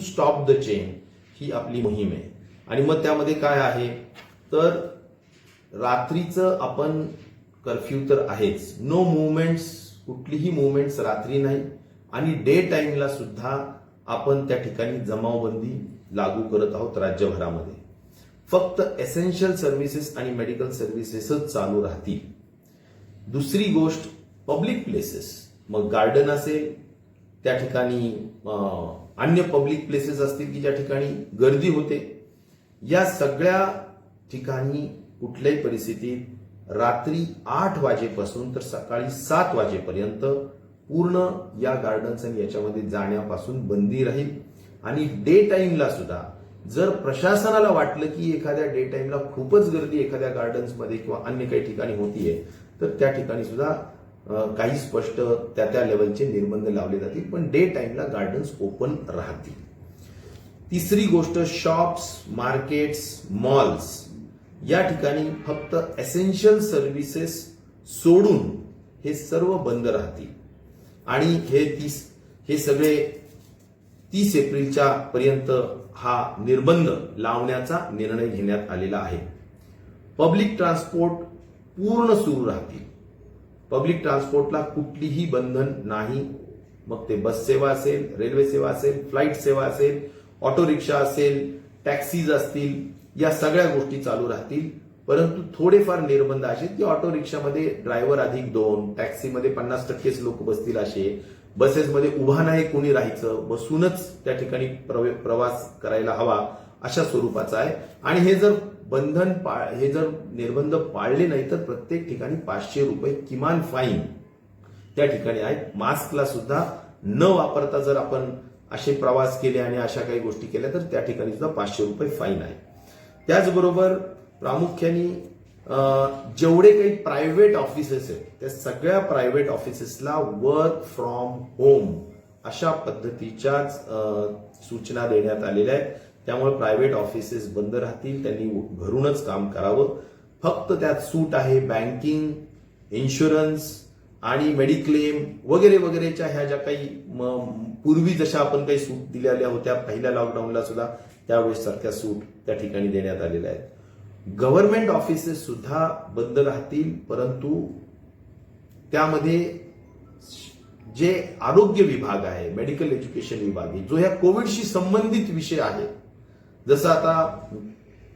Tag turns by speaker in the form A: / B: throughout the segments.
A: Stop the chain ही आपली मोहीम आहे. आणि मग त्यामध्ये काय आहे तर रात्रीचं आपण कर्फ्यू तर आहेच, नो मुवमेंट्स, कुठलीही मुवमेंट्स रात्री नाही, आणि डे टाइमला सुद्धा आपण त्या ठिकाणी जमावबंदी लागू करत आहोत राज्यभरामध्ये. फक्त एसेन्शियल सर्व्हिसेस आणि मेडिकल सर्व्हिसेसच चालू राहतील. दुसरी गोष्ट, पब्लिक प्लेसेस, मग गार्डन असेल त्या ठिकाणी, अन्य पब्लिक प्लेसेस असतील की ज्या ठिकाणी गर्दी होते, या सगळ्या ठिकाणी कुठल्याही परिस्थितीत रात्री 8 वाजेपासून तर सकाळी 7 वाजेपर्यंत पूर्ण या गार्डन्स आणि याच्यामध्ये जाण्यापासून बंदी राहील. आणि डे टाइमला सुद्धा जर प्रशासनाला वाटलं की एखाद्या डे टाइमला खूपच गर्दी एखाद्या गार्डन्समध्ये किंवा अन्य काही ठिकाणी होतीये, तर त्या ठिकाणी सुद्धा काही स्पष्ट त्या लेवलचे निर्बंध लावले जातील, पण डे टाइमला गार्डन्स ओपन राहतील. तिसरी गोष्ट, शॉप्स, मार्केट्स, मॉल्स या ठिकाणी फक्त एसेन्शियल सर्व्हिसेस सोडून हे सर्व बंद राहतील. आणि हे सगळे 30 एप्रिलच्या पर्यंत हा निर्बंध लावण्याचा निर्णय घेण्यात आलेला आहे. पब्लिक ट्रान्सपोर्ट पूर्ण सुरू राहतील. पब्लिक ट्रान्सपोर्टला कुठलीही बंधन नाही. मग ते बस सेवा असेल, रेल्वे सेवा असेल, फ्लाईट सेवा असेल, ऑटो रिक्षा असेल, टॅक्सीज असतील, या सगळ्या गोष्टी चालू राहतील. परंतु थोडेफार निर्बंध असे की ऑटो रिक्षामध्ये ड्रायव्हर अधिक 2, टॅक्सीमध्ये 50%च लोक बसतील असे, बसेसमध्ये उभा नाही कोणी राहायचं, बसूनच त्या ठिकाणी प्रवास करायला हवा, अशा स्वरूपाचा आहे. आणि हे जर निर्बंध पाळले नाही तर प्रत्येक ठिकाणी 500 रुपये किमान फाईन त्या ठिकाणी आहेत. मास्कला सुद्धा न वापरता जर आपण असे प्रवास केले आणि अशा काही गोष्टी केल्या तर त्या ठिकाणी सुद्धा 500 रुपये फाईन आहे. त्याचबरोबर प्रामुख्याने जेवढे काही प्रायव्हेट ऑफिसेस आहेत त्या सगळ्या प्रायव्हेट ऑफिसेसला वर्क फ्रॉम होम अशा पद्धतीच्याच सूचना देण्यात आलेल्या आहेत. त्यामुळे प्रायव्हेट ऑफिसेस बंद राहतील, त्यांनी घरूनच काम करावं. फक्त त्यात सूट आहे बँकिंग, इन्शुरन्स आणि मेडिक्लेम वगैरे वगैरेच्या ह्या ज्या काही पूर्वी जशा आपण काही सूट दिलेल्या होत्या पहिल्या लॉकडाऊनला सुद्धा, त्यावेळेस सारख्या सूट त्या ठिकाणी देण्यात आलेल्या आहेत. गव्हर्नमेंट ऑफिसेस सुद्धा बंद राहतील, परंतु त्यामध्ये जे आरोग्य विभाग आहे, मेडिकल एज्युकेशन विभाग आहे, जो या कोविडशी संबंधित विषय आहे, जसं आता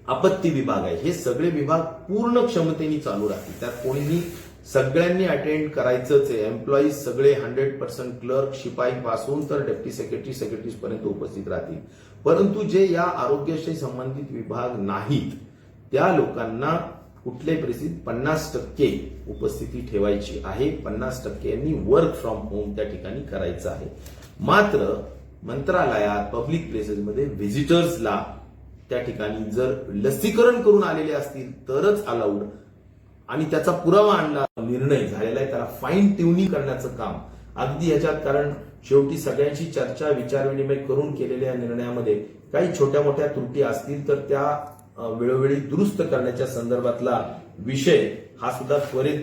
A: आपत्ती विभाग आहे, हे सगळे विभाग पूर्ण क्षमतेने चालू राहतील. त्यात कोणीही सगळ्यांनी अटेंड करायचंच आहे. एम्प्लॉईज सगळे 100% क्लर्क, शिपाई पासून तर डेप्टी सेक्रेटरीज पर्यंत उपस्थित राहतील. परंतु जे या आरोग्याशी संबंधित विभाग नाहीत त्या लोकांना कुठल्याही परिस्थितीत 50% उपस्थिती ठेवायची आहे. 50% यांनी वर्क फ्रॉम होम त्या ठिकाणी करायचं आहे. मात्र मंत्रालयात, पब्लिक प्लेसेसमध्ये व्हिजिटर्सला त्या ठिकाणी जर लसीकरण करून आलेले असतील तरच अलाउड, आणि त्याचा पुरावा आणला निर्णय झालेला आहे, त्याला फाईन ट्युनिंग करण्याचं काम अगदी ह्याच्यात, कारण शेवटी सगळ्यांशी चर्चा विचारविनिमय करून केलेल्या निर्णयामध्ये काही छोट्या मोठ्या त्रुटी असतील तर त्या वेळोवेळी दुरुस्त करण्याच्या संदर्भातला विषय हा सुद्धा त्वरित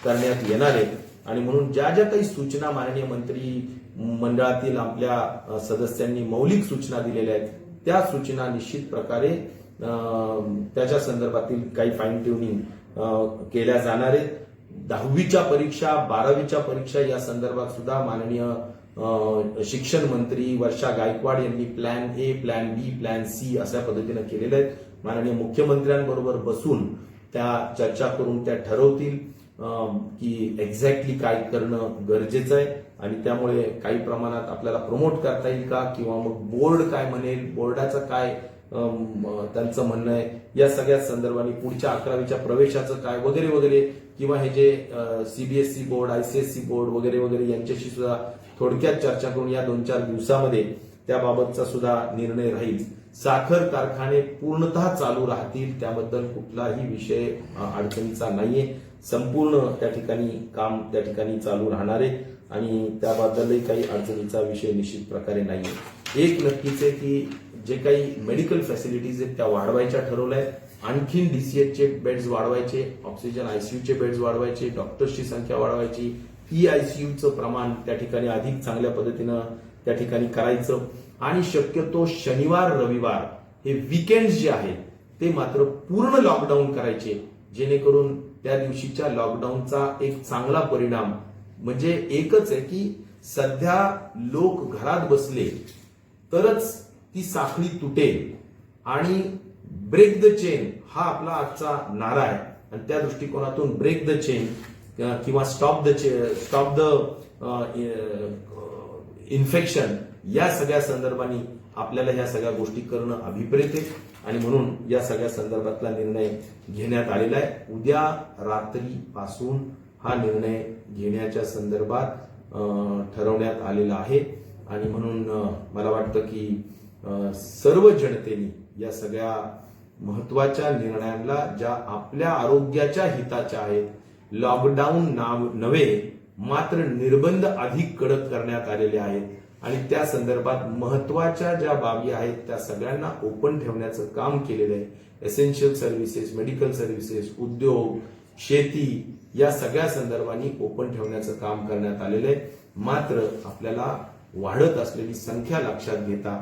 A: करण्यात येणार आहे. आणि म्हणून ज्या ज्या काही सूचना माननीय मंत्री मंडळातील आपल्या सदस्यांनी मौलिक सूचना दिलेल्या आहेत त्या सूचना निश्चित प्रकारे त्याच्या संदर्भातील काही फाईन ट्युनिंग केल्या जाणार आहेत. 10वीच्या परीक्षा, 12वीच्या परीक्षा या संदर्भात सुद्धा माननीय शिक्षण मंत्री वर्षा गायकवाड यांनी plan A, plan B, plan C अशा पद्धतीने केलेले आहेत. माननीय मुख्यमंत्र्यांबरोबर बसून त्या चर्चा करून त्या ठरवतील की एक्झॅक्टली काय करणं गरजेचं आहे, आणि त्यामुळे काही प्रमाणात आपल्याला प्रमोट करता येईल का, किंवा मग बोर्ड काय म्हणेल, बोर्डाचं काय त्यांचं म्हणणं आहे, या सगळ्या संदर्भाने पुढच्या 11वीच्या प्रवेशाचं काय वगैरे वगैरे, किंवा हे जे सीबीएसई बोर्ड, आयसीएसई बोर्ड वगैरे वगैरे यांच्याशी सुद्धा थोडक्यात चर्चा करून या 2-4 दिवसामध्ये त्याबाबतचा सुद्धा निर्णय राहील. साखर कारखाने पूर्णतः चालू राहतील, त्याबद्दल कुठलाही विषय अडचणीचा नाहीये. संपूर्ण त्या ठिकाणी काम त्या ठिकाणी चालू राहणार आहे आणि त्याबद्दलही काही अडचणीचा विषय निश्चित प्रकारे नाहीये. एक नक्कीच आहे की जे काही मेडिकल फॅसिलिटीज आहेत त्या वाढवायच्या ठरवल्या आहेत. आणखीन डीसीएचचे बेड्स वाढवायचे, ऑक्सिजन आयसीयूचे बेड्स वाढवायचे, डॉक्टर्सची संख्या वाढवायची, ईआयसीयूचं प्रमाण त्या ठिकाणी अधिक चांगल्या पद्धतीनं त्या ठिकाणी करायचं. आणि शक्यतो शनिवार रविवार हे वीकेंड जे आहेत ते मात्र पूर्ण लॉकडाऊन करायचे, जेणेकरून त्या दिवशीच्या लॉकडाऊनचा एक चांगला परिणाम म्हणजे एकच आहे की सध्या लोक घरात बसले तरच ती साखळी तुटेल आणि ब्रेक द चेन हा आपला आजचा नारा आहे. आणि त्या दृष्टिकोनातून ब्रेक द चेन किंवा स्टॉप द इन्फेक्शन या सगळ्या संदर्भाने आपल्याला ह्या सगळ्या गोष्टी करणं अभिप्रेत आहे आणि म्हणून या सगळ्या संदर्भातला निर्णय घेण्यात आलेला आहे. उद्या रात्रीपासून हा निर्णय घेण्याच्या संदर्भात ठरवण्यात आलेला आहे आणि म्हणून मला वाटतं की सर्व जनतेने या सगळ्या महत्वाच्या निर्णयांना ज्या आपल्या आरोग्याच्या हिताच्या आहेत, लॉकडाऊन नव्हे मात्र निर्बंध अधिक कडक करण्यात आलेले आहेत आणि त्या संदर्भात महत्वाच्या ज्या बाबी आहेत त्या सगळ्यांना ओपन ठेवण्याचं काम केलेलं आहे. एसेन्शियल सर्व्हिसेस, मेडिकल सर्व्हिसेस, उद्योग, शेती या सगळ्या संदर्भाने ओपन ठेवण्याचं काम करण्यात आलेलं आहे. मात्र आपल्याला वाढत असलेली संख्या लक्षात घेता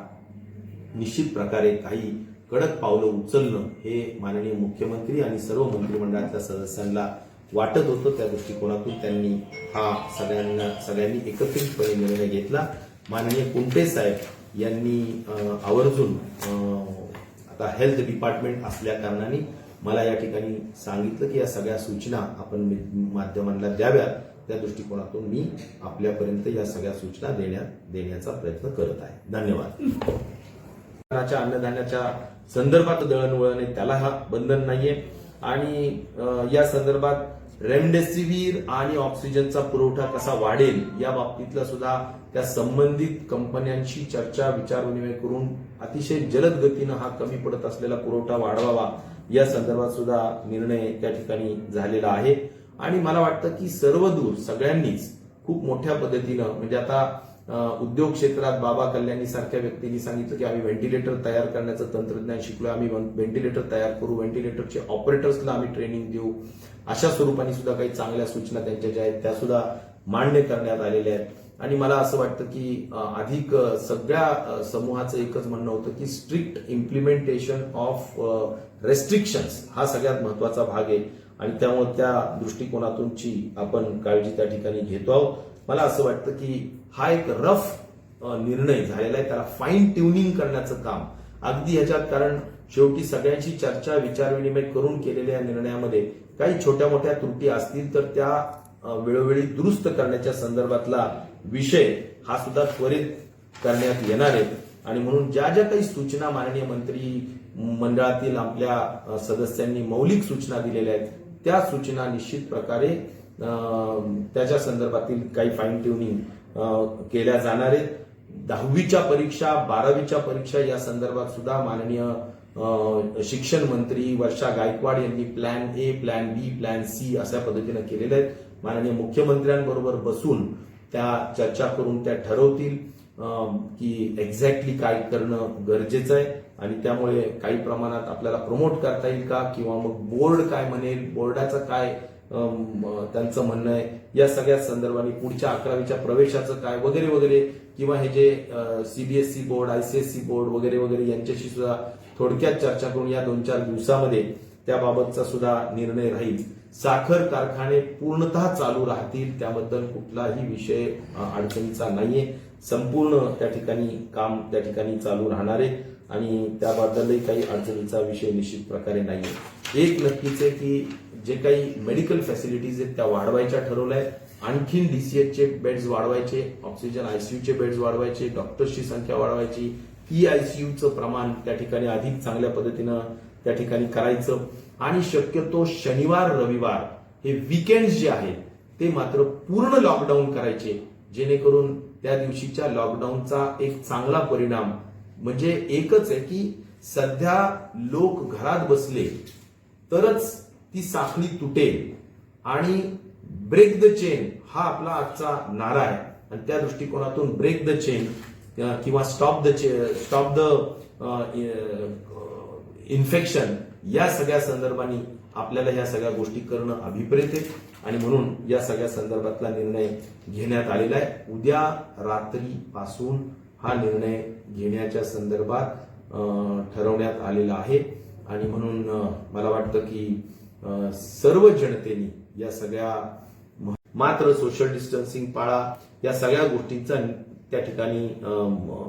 A: निश्चित प्रकारे काही कडक पावलं उचलणं हे माननीय मुख्यमंत्री आणि सर्व मंत्रिमंडळातल्या सदस्यांना वाटत होतं. त्या दृष्टिकोनातून त्यांनी हा सगळ्यांनी एकत्रितपणे निर्णय घेतला. माननीय कुंटे साहेब यांनी आवर्जून आता हेल्थ डिपार्टमेंट असल्या कारणाने मला या ठिकाणी सांगितलं की या सगळ्या सूचना आपण माध्यमांना द्याव्यात. त्या दृष्टिकोनातून मी आपल्यापर्यंत या सगळ्या सूचना देण्याचा प्रयत्न करत आहे. धन्यवाद. अन्नधान्याच्या संदर्भात दळणवळण आहे त्याला हा बंधन नाहीये आणि या संदर्भात रेमडेसिवीर आणि ऑक्सिजनचा पुरवठा कसा वाढेल या बाबतीतला सुद्धा त्या संबंधित कंपन्यांशी चर्चा विचारविनिमय करून अतिशय जलद गतीनं हा कमी पडत असलेला पुरवठा वाढवावा या संदर्भात सुद्धा निर्णय त्या ठिकाणी झालेला आहे. आणि मला वाटतं की सर्वदूर सगळ्यांनीच खूप मोठ्या पद्धतीनं म्हणजे आता उद्योग क्षेत्रात बाबा कल्याणी सारख्या व्यक्तींनी सांगितलं की आम्ही व्हेंटिलेटर तयार करण्याचं तंत्रज्ञान शिकलोय, आम्ही व्हेंटिलेटर तयार करू, व्हेंटिलेटरचे ऑपरेटर्सला आम्ही ट्रेनिंग देऊ, अशा स्वरूपाने सुद्धा काही चांगल्या सूचना त्यांच्या ज्या आहेत त्या सुद्धा मान्य करण्यात आलेल्या आहेत. आणि मला असं वाटतं की अधिक सगळ्या समूहाचं एकच म्हणणं होतं की स्ट्रिक्ट इम्प्लिमेंटेशन ऑफ रेस्ट्रिक्शन्स हा सगळ्यात महत्वाचा भाग आहे आणि त्यामुळे त्या दृष्टिकोनातूनची आपण काळजी त्या ठिकाणी घेतो आहोत. मला असं वाटतं की हा एक रफ निर्णय झालेला आहे, त्याला फाईन ट्युनिंग करण्याचं काम अगदी ह्याच्यात, कारण शेवटी सगळ्यांची चर्चा विचारविनिमय करून केलेल्या निर्णयामध्ये काही छोट्या मोठ्या त्रुटी असतील तर त्या वेळोवेळी दुरुस्त करण्याच्या संदर्भातला विषय हा सुद्धा त्वरित करण्यात येणार आहे. आणि म्हणून ज्या ज्या काही सूचना माननीय मंत्री मंडळातील आपल्या सदस्यांनी मौलिक सूचना दिलेल्या आहेत त्या सूचना निश्चित प्रकारे त्याच्या संदर्भातील काही फाईन ट्युनिंग केल्या जाणार आहेत. 10वीच्या परीक्षा 12वीच्या परीक्षा या संदर्भात सुद्धा माननीय शिक्षण मंत्री वर्षा गायकवाड यांनी plan A, plan B, plan C अशा पद्धतीनं केलेल्या आहेत. माननीय मुख्यमंत्र्यांबरोबर बसून त्या चर्चा करून त्या ठरवतील की एक्झॅक्टली काय करणं गरजेचं आहे आणि त्यामुळे काही प्रमाणात आपल्याला प्रमोट करता येईल का किंवा मग बोर्ड काय म्हणेल, बोर्डाचं काय त्यांचं म्हणणं आहे या सगळ्या संदर्भाने पुढच्या 11वीच्या प्रवेशाचं काय वगैरे वगैरे किंवा हे जे सीबीएसई बोर्ड, आयसीएसई बोर्ड वगैरे वगैरे यांच्याशी सुद्धा थोडक्यात चर्चा करून या 2-4 दिवसामध्ये त्याबाबतचा सुद्धा निर्णय राहील. साखर कारखाने पूर्णतः चालू राहतील त्याबद्दल कुठलाही विषय अडचणीचा नाहीये. संपूर्ण त्या ठिकाणी काम त्या ठिकाणी चालू राहणार आहे आणि त्याबद्दलही काही अडचणीचा विषय निश्चित प्रकारे नाहीये. एक नक्कीच आहे की जे काही मेडिकल फॅसिलिटीज आहेत त्या वाढवायच्या ठरवल्या आहेत. आणखीन डीसीएचचे बेड्स वाढवायचे, ऑक्सिजन आयसीयूचे बेड्स वाढवायचे, डॉक्टर्सची संख्या वाढवायची, आयसीयूचं प्रमाण त्या ठिकाणी अधिक चांगल्या पद्धतीनं त्या ठिकाणी करायचं आणि शक्यतो शनिवार रविवार हे वीकेंड जे आहेत ते मात्र पूर्ण लॉकडाऊन करायचे, जेणेकरून त्या दिवशीच्या लॉकडाऊनचा एक चांगला परिणाम म्हणजे एकच आहे की सध्या लोक घरात बसले तरच ती साखळी तुटेल आणि ब्रेक द चेन हा आपला आजचा नारा आहे आणि त्या दृष्टिकोनातून ब्रेक द चेन किंवा स्टॉप द इन्फेक्शन या सगळ्या संदर्भाने आपल्याला ह्या सगळ्या गोष्टी करणं अभिप्रेत आहे आणि म्हणून या सगळ्या संदर्भातला निर्णय घेण्यात आलेला आहे. उद्या रात्रीपासून हा निर्णय घेण्याच्या संदर्भात ठरवण्यात आलेला आहे. आणि म्हणून मला वाटतं की सर्व जनतेने या सगळ्या मात्र सोशल डिस्टन्सिंग पाळा या सगळ्या गोष्टींचा त्या ठिकाणी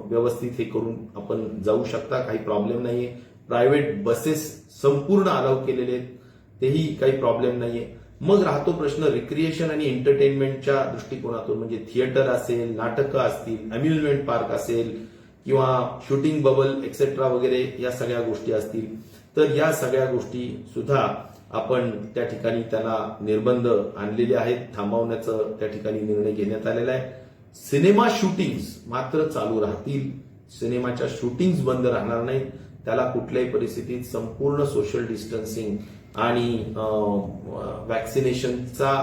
A: व्यवस्थित हे करून आपण जाऊ शकता, काही प्रॉब्लेम नाहीये. प्रायव्हेट बसेस संपूर्ण अलाउ केलेले आहेत, तेही काही प्रॉब्लेम नाहीये. मग राहतो प्रश्न रिक्रिएशन आणि एंटरटेनमेंटच्या दृष्टिकोनातून, म्हणजे थिएटर असेल, नाटकं असतील, अम्युजमेंट पार्क असेल किंवा शूटिंग बबल एक्सेट्रा वगैरे या सगळ्या गोष्टी असतील, तर या सगळ्या गोष्टी सुद्धा आपण त्या ठिकाणी त्याला निर्बंध आणलेले आहेत, थांबवण्याचं त्या ठिकाणी निर्णय घेण्यात आलेला आहे. सिनेमा शूटिंग्स मात्र चालू राहतील, सिनेमाच्या शूटिंग्स बंद राहणार नाहीत. त्याला कुठल्याही परिस्थितीत संपूर्ण सोशल डिस्टन्सिंग आणि वॅक्सिनेशनचा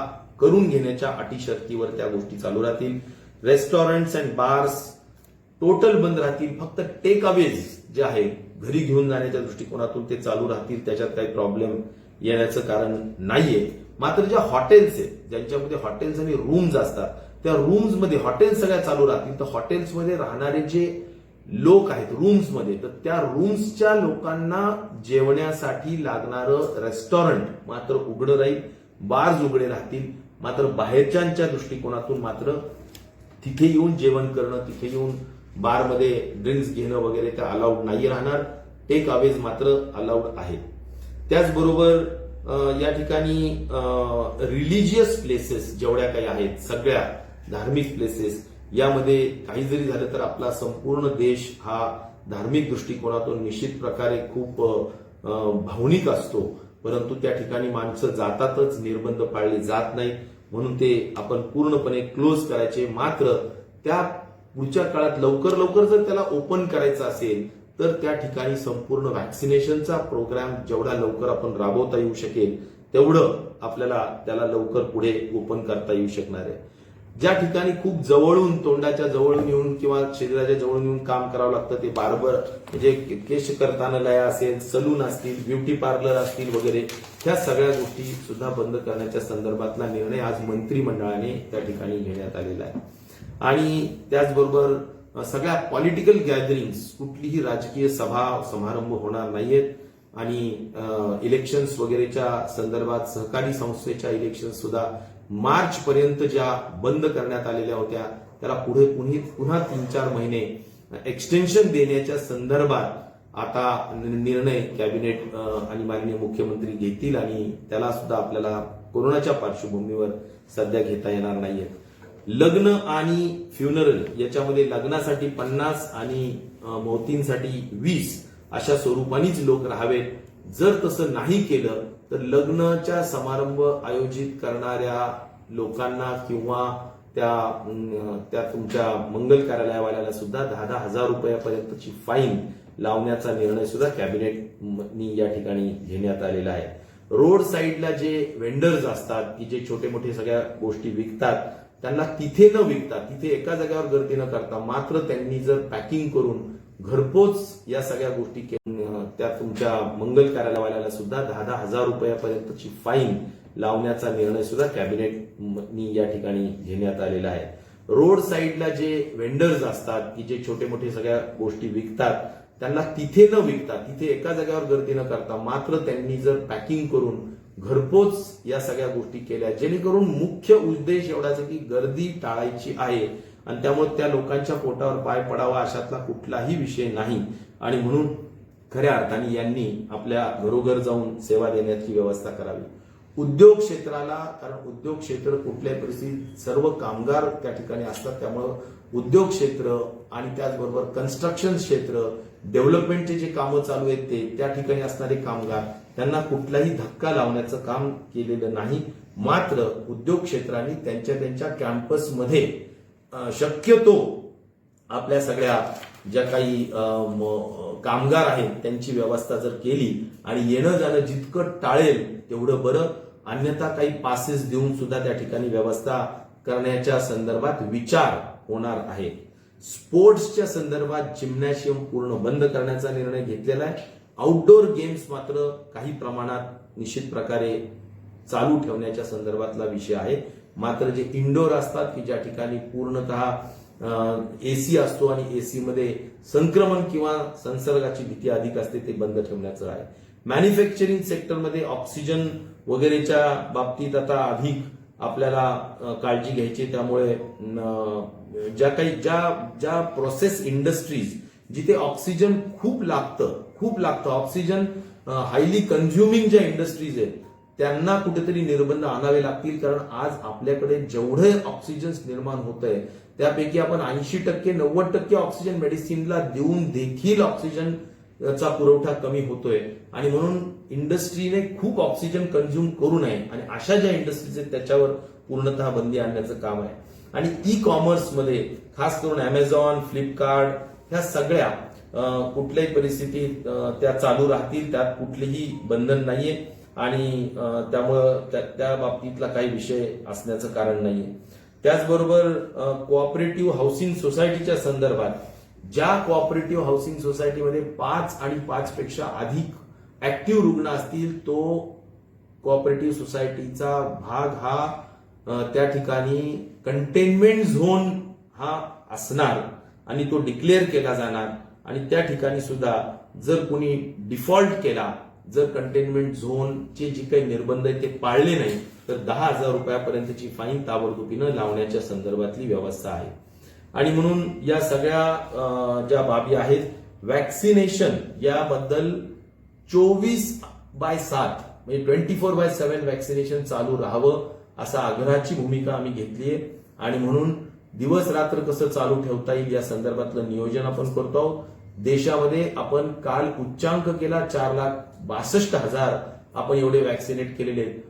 A: करून घेण्याच्या अटी शर्तीवर त्या गोष्टी चालू राहतील. रेस्टॉरंट्स अँड बार्स टोटल बंद राहतील. फक्त टेक अवेज जे आहे घरी घेऊन जाण्याच्या दृष्टिकोनातून ते चालू राहतील, त्याच्यात काही प्रॉब्लेम येण्याचं कारण नाहीये. मात्र ज्या हॉटेल्स आहेत, ज्यांच्यामध्ये हॉटेल्स आणि रूम्स असतात, त्या रूम्समध्ये हॉटेल्स सगळ्या चालू राहतील. तर हॉटेल्समध्ये राहणारे जे लोक आहेत रूम्समध्ये, तर त्या रूम्सच्या लोकांना जेवण्यासाठी लागणारं रेस्टॉरंट मात्र उघडं राहील, बार्स उघडे राहतील. मात्र बाहेरच्यांच्या दृष्टिकोनातून मात्र तिथे येऊन जेवण करणं, तिथे येऊन बारमध्ये ड्रिंक्स घेणं वगैरे त्या अलाउड नाही राहणार. टेक अवेज मात्र अलाउड आहे. त्याचबरोबर या ठिकाणी रिलिजियस प्लेसेस जेवढ्या काही आहेत, सगळ्या धार्मिक प्लेसेस, यामध्ये काही जरी झालं तर आपला संपूर्ण देश हा धार्मिक दृष्टिकोनातून निश्चित प्रकारे खूप भावनिक असतो, परंतु त्या ठिकाणी माणसं जातातच, निर्बंध पाळले जात नाहीत. म्हणून ते आपण पूर्णपणे क्लोज करायचे. मात्र त्या पुढच्या काळात लवकर लवकर जर त्याला ओपन करायचं असेल तर त्या ठिकाणी संपूर्ण व्हॅक्सिनेशनचा प्रोग्राम जेवढा लवकर आपण राबवता येऊ शकेल तेवढं आपल्याला त्याला लवकर पुढे ओपन करता येऊ शकणार आहे. ज्या ठिकाणी खूप जवळून, तोंडाच्या जवळून येऊन किंवा शरीराच्या जवळून येऊन काम करावं लागतं, ते बार्बर म्हणजे केश कर्तनालय असेल, सलून असतील, ब्युटी पार्लर असतील वगैरे, ह्या सगळ्या गोष्टी सुद्धा बंद करण्याच्या संदर्भातला निर्णय आज मंत्रिमंडळाने त्या ठिकाणी घेण्यात आलेला आहे. आणि त्याचबरोबर सगळ्या पॉलिटिकल गॅदरिंग्स, कुठलीही राजकीय सभा समारंभ होणार नाहीयेत. आणि इलेक्शन्स वगैरेच्या संदर्भात सहकारी संस्थेच्या इलेक्शन्स सुद्धा मार्च पर्यंत ज्या बंद करण्यात आलेल्या होत्या त्याला पुढे पुन्हा 3-4 महिने एक्सटेन्शन देण्याच्या संदर्भात आता निर्णय कॅबिनेट आणि माननीय मुख्यमंत्री घेतील. आणि त्याला सुद्धा आपल्याला कोरोनाच्या पार्श्वभूमीवर सध्या घेता येणार नाहीये. लग्न आणि फ्युनरल याच्यामध्ये लग्नासाठी 50 आणि मौतींसाठी 20 अशा स्वरूपानेच लोक राहावेत. जर तसं नाही केलं तर लग्नाच्या समारंभ आयोजित करणाऱ्या लोकांना किंवा त्या तुमच्या मंगल कार्यालयावाल्याला सुद्धा 10,000 रुपयापर्यंतची फाईन लावण्याचा निर्णय सुद्धा कॅबिनेटनी या ठिकाणी घेण्यात आलेला आहे. रोड साईडला जे वेंडर्स असतात की जे छोटे मोठे सगळ्या गोष्टी विकतात, त्यांना तिथे न विकता, तिथे एका जागेवर गर्दी न करता मात्र त्यांनी जर पॅकिंग करून घरपोच या सगळ्या गोष्टी त्या तुमच्या मंगल कार्यालयावाल्याला सुद्धा 10,000 रुपयापर्यंतची फाईन लावण्याचा निर्णय सुद्धा कॅबिनेटनी या ठिकाणी घेण्यात आलेला आहे. रोड साईडला जे वेंडर्स असतात की जे छोटे मोठे सगळ्या गोष्टी विकतात, त्यांना तिथे न विकता, तिथे एका जागेवर गर्दी न करता मात्र त्यांनी जर पॅकिंग करून घरपोच या सगळ्या गोष्टी केल्या, जेणेकरून मुख्य उद्देश एवढाच की गर्दी टाळायची आहे आणि त्यामुळे त्या लोकांच्या पोटावर पाय पडावा अशातला कुठलाही विषय नाही. आणि म्हणून खऱ्या अर्थाने यांनी आपल्या घरोघर जाऊन सेवा देण्याची व्यवस्था करावी. उद्योग क्षेत्राला, कारण उद्योग क्षेत्र कुठल्याही परिस्थितीत सर्व कामगार त्या ठिकाणी असतात, त्यामुळं उद्योग क्षेत्र आणि त्याचबरोबर कन्स्ट्रक्शन क्षेत्र, डेव्हलपमेंटचे जे कामं चालू आहेत ते त्या ठिकाणी असणारे कामगार, त्यांना कुठलाही धक्का लावण्याचं काम केलेलं नाही. मात्र उद्योग क्षेत्राने त्यांच्या कॅम्पसमध्ये शक्यतो आपल्या सगळ्या ज्या काही कामगार आहेत त्यांची व्यवस्था जर केली आणि येणं जाणं जितकं टाळेल तेवढं बरं. अन्यथा काही पासेस देऊन सुद्धा त्या ठिकाणी व्यवस्था करण्याच्या संदर्भात विचार होणार आहे. स्पोर्ट्सच्या संदर्भात जिम्नॅशियम पूर्ण बंद करण्याचा निर्णय घेतलेला आहे. आउटडोर गेम्स मात्र काही प्रमाणात निश्चित प्रकारे चालू ठेवण्याच्या संदर्भातला विषय आहे. मात्र जे इंडोर असतात की ज्या ठिकाणी पूर्णतः एसी असतो आणि एसी मध्ये संक्रमण किंवा संसर्गाची भीती अधिक असते, ते बंद ठेवण्याचं आहे. मॅन्युफॅक्चरिंग सेक्टरमध्ये ऑक्सिजन वगैरेच्या बाबतीत आता अधिक आपल्याला काळजी घ्यायची. त्यामुळे ज्या प्रोसेस इंडस्ट्रीज जिथे ऑक्सिजन खूप लागतं ऑक्सिजन हायली कन्झ्युमिंग ज्या इंडस्ट्रीज आहेत त्यांना कुठेतरी निर्बंध आणावे लागतील. कारण आज आपल्याकडे जेवढे ऑक्सिजन निर्माण होत आहे त्यापैकी आपण 80% 90% ऑक्सिजन मेडिसिनला देऊन देखील ऑक्सिजनचा पुरवठा कमी होतोय. आणि म्हणून इंडस्ट्रीने खूप ऑक्सिजन कन्झ्युम करू नये आणि अशा ज्या इंडस्ट्रीज आहेत त्याच्यावर पूर्णतः बंदी आणण्याचं काम आहे. आणि ई कॉमर्समध्ये खास करून अमेझॉन, फ्लिपकार्ट ह्या सगळ्या कुठल्याही परिस्थितीत त्या चालू राहतील, त्यात कुठलेही बंधन नाहीये आणि त्यामुळं त्या बाबतीतला काही विषय असण्याचं कारण नाहीये. त्याचबरोबर कोऑपरेटिव्ह हाऊसिंग सोसायटीच्या संदर्भात ज्या कोऑपरेटिव्ह हाऊसिंग सोसायटीमध्ये 5 आणि 5 पेक्षा अधिक ऍक्टिव्ह रुग्ण असतील तो कोऑपरेटिव्ह सोसायटीचा भाग हा त्या ठिकाणी कंटेनमेंट झोन हा असणार आणि तो डिक्लेअर केला जाणार. आणि त्या ठिकाणी सुद्धा जर कोणी डिफॉल्ट केला, जर कंटेनमेंट झोनचे जे काही निर्बंध आहेत ते पाळले नाही तर 10,000 रुपयापर्यंतची फाईन ताबडतोबीनं लावण्याच्या संदर्भातली व्यवस्था आहे. आणि म्हणून या सगळ्या ज्या बाबी आहेत, वॅक्सिनेशन याबद्दल 24/7 म्हणजे 24/7 वॅक्सिनेशन चालू राहावं असा आग्रहाची भूमिका आम्ही घेतली आहे. आणि म्हणून दिवस रात्र कसं चालू ठेवता येईल या संदर्भातलं नियोजन आपण करतो आहोत. देशामध्ये आपण काल उच्चांक केला 4,62,000 आपण एवढे वॅक्सिनेट केलेले आहेत.